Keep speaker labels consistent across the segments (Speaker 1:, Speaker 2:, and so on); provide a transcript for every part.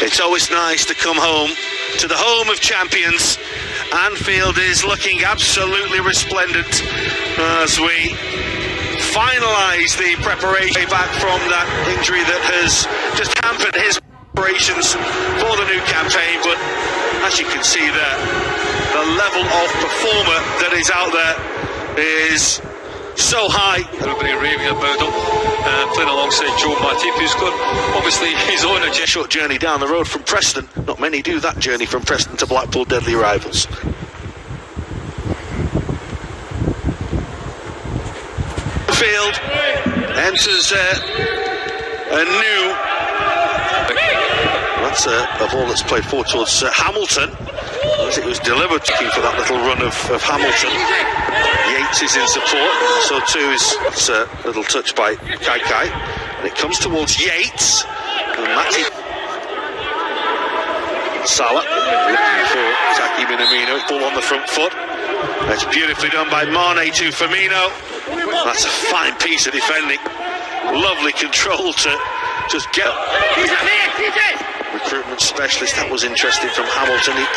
Speaker 1: It's always nice to come home to the home of champions. Anfield is looking absolutely resplendent as we finalise the preparation back from that injury that has just hampered his preparations for the new campaign. But as you can see there, the level of performer that is out there is so high.
Speaker 2: Everybody raving about him, playing alongside Joe Matip, who's got obviously his own agenda.
Speaker 1: Short journey down the road from Preston. Not many do that journey from Preston to Blackpool, deadly rivals. Field enters a new. That's a ball that's played forward towards Hamilton. As it was delivered, looking for that little run of Hamilton. Yates is in support, so too is a little touch by Kai, and it comes towards Yates. And Matty Salah looking for Taki Minamino. Ball on the front foot. That's beautifully done by Mane to Firmino. That's a fine piece of defending. Lovely control to just get. Recruitment specialist, that was interesting from Hamilton. He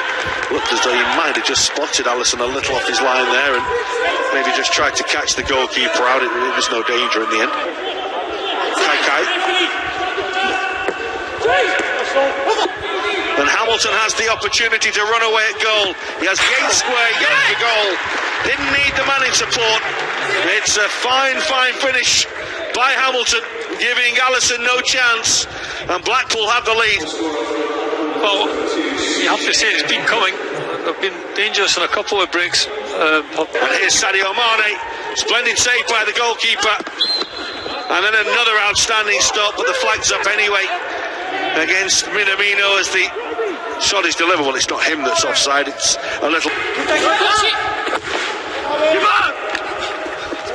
Speaker 1: looked as though he might have just spotted Alisson a little off his line there and maybe just tried to catch the goalkeeper out. It was no danger in the end. Kai. And Hamilton has the opportunity to run away at goal. He has Yates square, Yates for goal. Didn't need the man in support. It's a fine finish by Hamilton, giving Alisson no chance, and Blackpool have the lead.
Speaker 2: Well, you have to say it's been coming. They've been dangerous on a couple of breaks.
Speaker 1: And here's Sadio Mane, splendid save by the goalkeeper, and then another outstanding stop, but the flag's up anyway against Minamino as the shot is delivered. Well, it's not him that's offside, it's a little.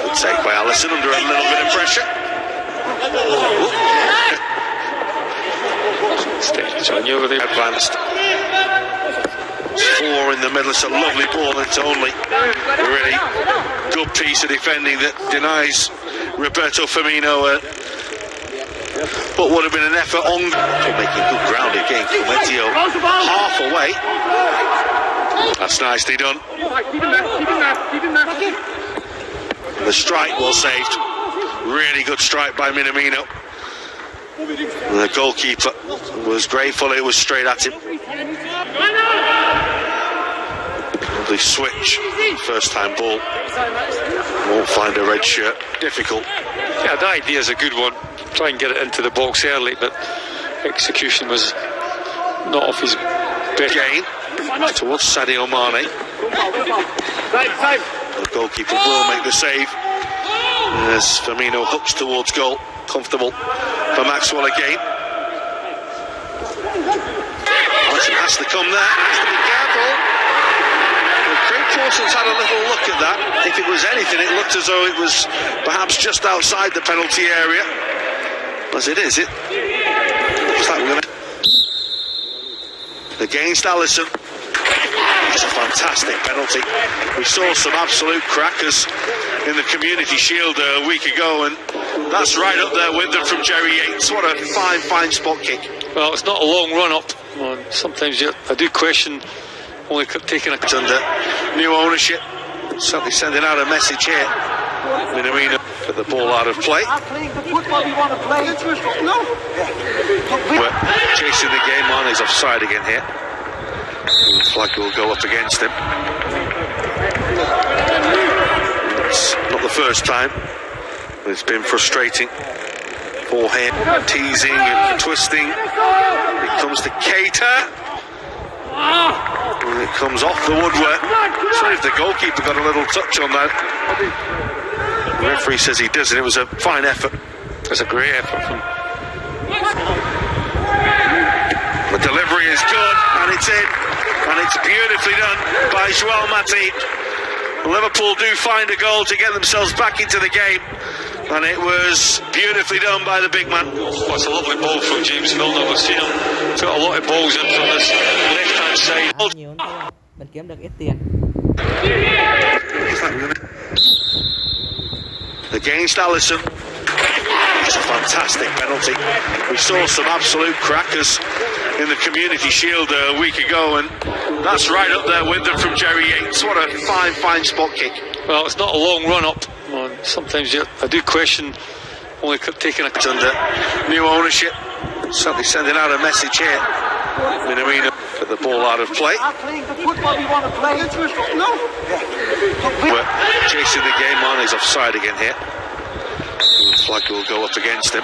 Speaker 1: Good take by Alisson under a little bit of pressure. Advanced. 4 in the middle. It's a lovely ball. It's only a really good piece of defending that denies Roberto Firmino what would have been an effort on making good ground again. Cometio half away. That's nicely done. The strike well saved. Really good strike by Minamino. The goalkeeper was grateful it was straight at him. Lovely switch. First time ball. Won't find a red shirt. Difficult.
Speaker 2: Yeah, the idea is a good one. Try and get it into the box early, but execution was not off his best.
Speaker 1: Gain towards Sadio Mane. The goalkeeper will make the save as Firmino hooks towards goal. Comfortable for Maxwell again. Alisson has to come there. Has to be careful. Craig Pawson's had a little look at that. If it was anything, it looked as though it was perhaps just outside the penalty area. As it is, it looks like we're going to. Against Alisson. It's a fantastic penalty. We saw some absolute crackers in the Community Shield a week ago, and that's right up there with them from Jerry Yates. What a fine spot kick.
Speaker 2: Well, it's not a long run up. Sometimes I do question only taking a
Speaker 1: under new ownership. Certainly sending out a message here. Minamino put the ball out of play. We're chasing the game on. He's offside again here. And the flag will go up against him. It's not the first time. It's been frustrating for him. Teasing and twisting. It comes to Keita. And it comes off the woodwork. Sorry if the goalkeeper got a little touch on that. The referee says he does, and it was a fine effort.
Speaker 2: It's a great effort from.
Speaker 1: The delivery is good, and it's in, and it's beautifully done by Joel Matip. Liverpool do find a goal to get themselves back into the game, and it was beautifully done by the big man.
Speaker 2: Oh, it's a lovely ball from James Milner. We've seen him put a lot of balls in from this left-hand side.
Speaker 3: Mình kiếm được ít tiền.
Speaker 1: Against Alisson. It's a fantastic penalty. We saw some absolute crackers in the Community Shield a week ago, and that's right up there with them from Jerry Yates. What a fine spot kick.
Speaker 2: Well, it's not a long run up. Sometimes I do question only taking a...
Speaker 1: Under new ownership, certainly sending out a message here. Minamino put the ball out of play. We're chasing the game on. He's offside again here. The flag will go up against him.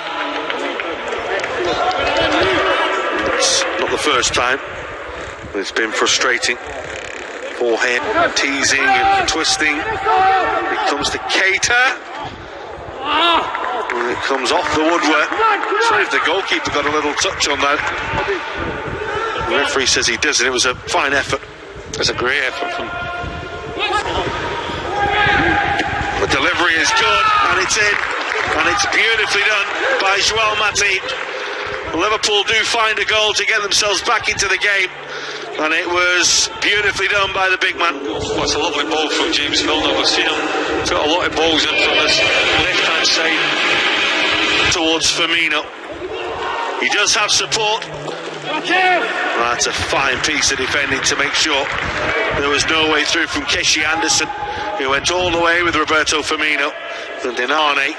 Speaker 1: It's not the first time. It's been frustrating for him. Teasing and twisting. It comes to Keita. And it comes off the woodwork. Sorry if the goalkeeper got a little touch on that. The referee says he does, and it was a fine effort.
Speaker 2: It's a great effort from...
Speaker 1: The delivery is good, and it's in. And it's beautifully done by Joel Matip. Liverpool do find a goal to get themselves back into the game, and it was beautifully done by the big man.
Speaker 2: Well, it's a lovely ball from James Milner. We've seen him put a lot of balls in from this left-hand side
Speaker 1: towards Firmino. He does have support. That's a fine piece of defending to make sure there was no way through from Keshi Anderson, who went all the way with Roberto Firmino. And Dinane,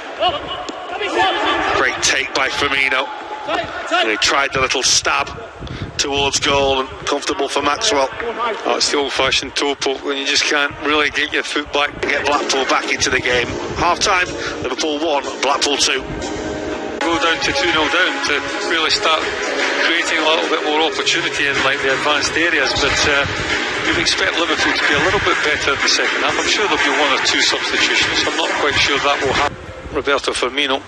Speaker 1: great take by Firmino. And he tried the little stab towards goal, and comfortable for Maxwell.
Speaker 2: Oh, it's the old-fashioned toe poke when you just can't really get your foot back.
Speaker 1: Get Blackpool back into the game. Half-time, Liverpool 1, Blackpool 2.
Speaker 2: Go down to 2-0 down to really start creating a little bit more opportunity in like the advanced areas, but you'd expect Liverpool to be a little bit better in the second half. I'm sure there'll be one or two substitutions. I'm not quite sure that will happen. Roberto Firmino,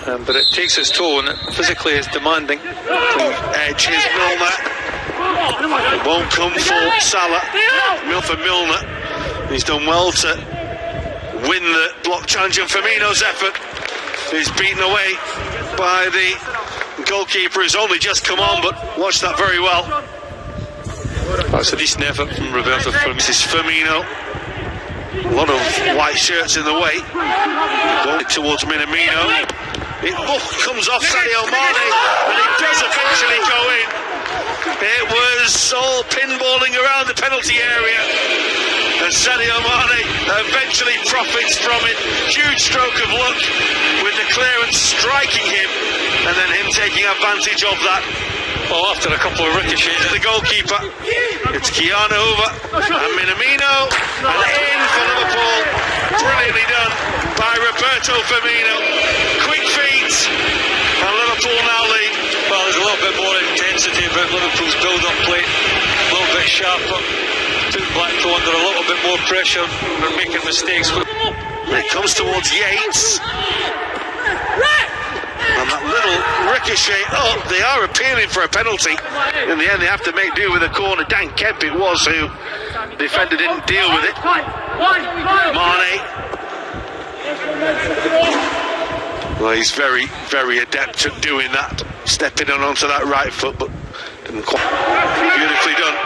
Speaker 2: but it takes its toll, and physically it's demanding.
Speaker 1: Edge is Milner. It won't come for Salah. For Milner. He's done well to win the block challenge, and Firmino's effort is beaten away by the goalkeeper, who's only just come on, but watched that very well.
Speaker 2: That's a decent effort from Roberto Firmino.
Speaker 1: This is Firmino. A lot of white shirts in the way. Going towards Minamino. It comes off Sadio Mane, and it does eventually go in. It was all pinballing around the penalty area, and Sadio Mane eventually profits from it. Huge stroke of luck with the clearance striking him, and then him taking advantage of that.
Speaker 2: Well, after a couple of ricochets,
Speaker 1: The goalkeeper, it's Keanu over, and Minamino, and in for Liverpool. Brilliantly done by Roberto Firmino. Quick feet, and Liverpool now lead.
Speaker 2: well, there's a little bit more intensity about Liverpool's build-up play, a little bit sharper, put Blackpool under a little bit more pressure. They're making mistakes.
Speaker 1: And it comes towards Yates. And that little ricochet up, they are appealing for a penalty. In the end, they have to make do with a corner. Dan Kemp it was, who the defender didn't deal with it. Mane. Well, he's very adept at doing that, stepping on onto that right foot, but didn't quite. Beautifully done.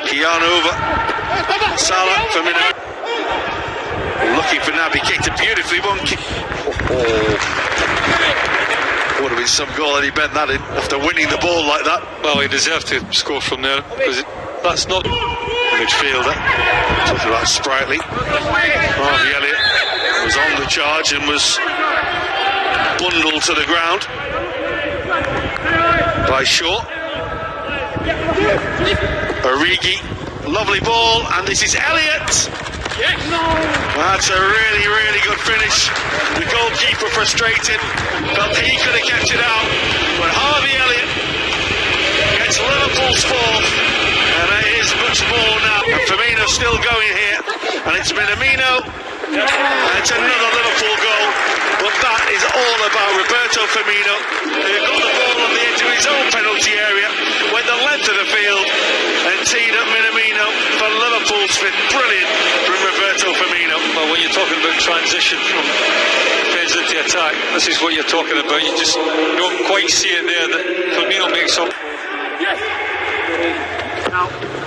Speaker 1: Keanu over. Salah for a minute. Looking for Naby Keita, beautifully one kick. Would have been some goal, and he bent that in after winning the ball like that.
Speaker 2: Well, he deserved to score from there, because that's not...
Speaker 1: Midfielder, talking about sprightly. Harvey Elliott was on the charge and was bundled to the ground by Shaw. Origi, lovely ball, and this is Elliott. That's a really good finish. The goalkeeper frustrated, felt he could have kept it out, but Harvey Elliott gets Liverpool's fourth, and it is much more now. And Firmino's still going here, and it's Minamino, and it's another Liverpool goal, but that is all about Roberto Firmino, who got the ball on the edge of his own penalty area, went the length of the field, and teed up Minamino for Liverpool's fifth. Brilliant from Roberto Firmino.
Speaker 2: Well, when you're talking about transition from defence into attack, this is what you're talking about. You just don't quite see it there, that Firmino makes up.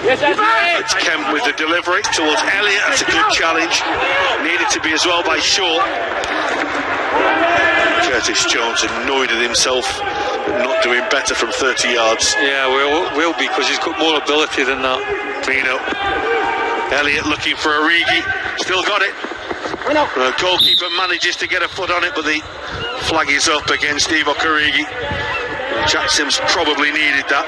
Speaker 1: It's Kemp with the delivery towards Elliott. That's a good challenge. Needed to be as well by Shaw. Curtis Jones annoyed at himself not doing better from 30 yards.
Speaker 2: Yeah, will be, because he's got more ability than that.
Speaker 1: Pino. Elliott looking for Origi. Still got it. The goalkeeper manages to get a foot on it, but the flag is up against Divock Origi. Jack Sims probably needed that.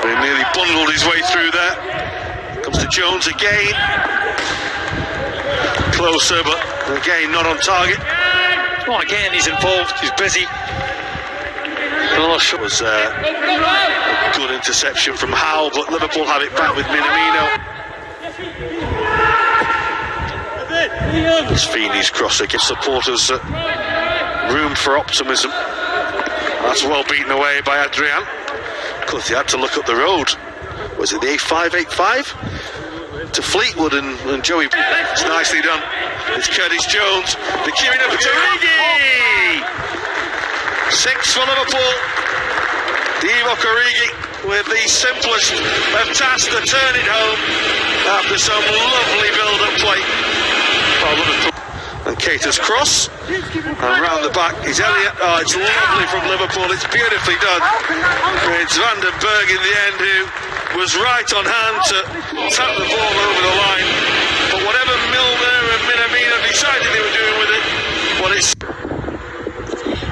Speaker 1: He nearly bundled his way through there. Comes to Jones again. Closer, but again not on target.
Speaker 2: Well, again, he's involved. He's busy. Another shot.
Speaker 1: Was a good interception from Howe, but Liverpool have it back with Minamino. It's Feeney's cross against supporters. Room for optimism. That's well beaten away by Adrian. Because he had to look up the road. Was it the A585? To Fleetwood and Joey. It's nicely done. It's Curtis Jones. The queuing up to Origi. 6 for Liverpool. Divock Origi with the simplest of tasks to turn it home after some lovely build-up play. And Keita's cross, and round the back is Elliott. Oh, it's lovely from Liverpool. It's beautifully done. It's Van den Berg in the end who was right on hand to tap the ball over the line. But whatever Milner and Minamino decided they were doing with it, well, it's...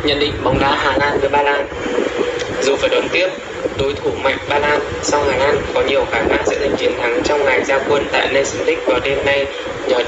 Speaker 4: Nhận định bóng đá Hà Lan với Ba Lan. Dù phải đón tiếp đối thủ mạnh Ba Lan, song Hà Lan có nhiều khả năng sẽ giành chiến thắng trong ngày ra quân tại Nations League vào đêm nay nhờ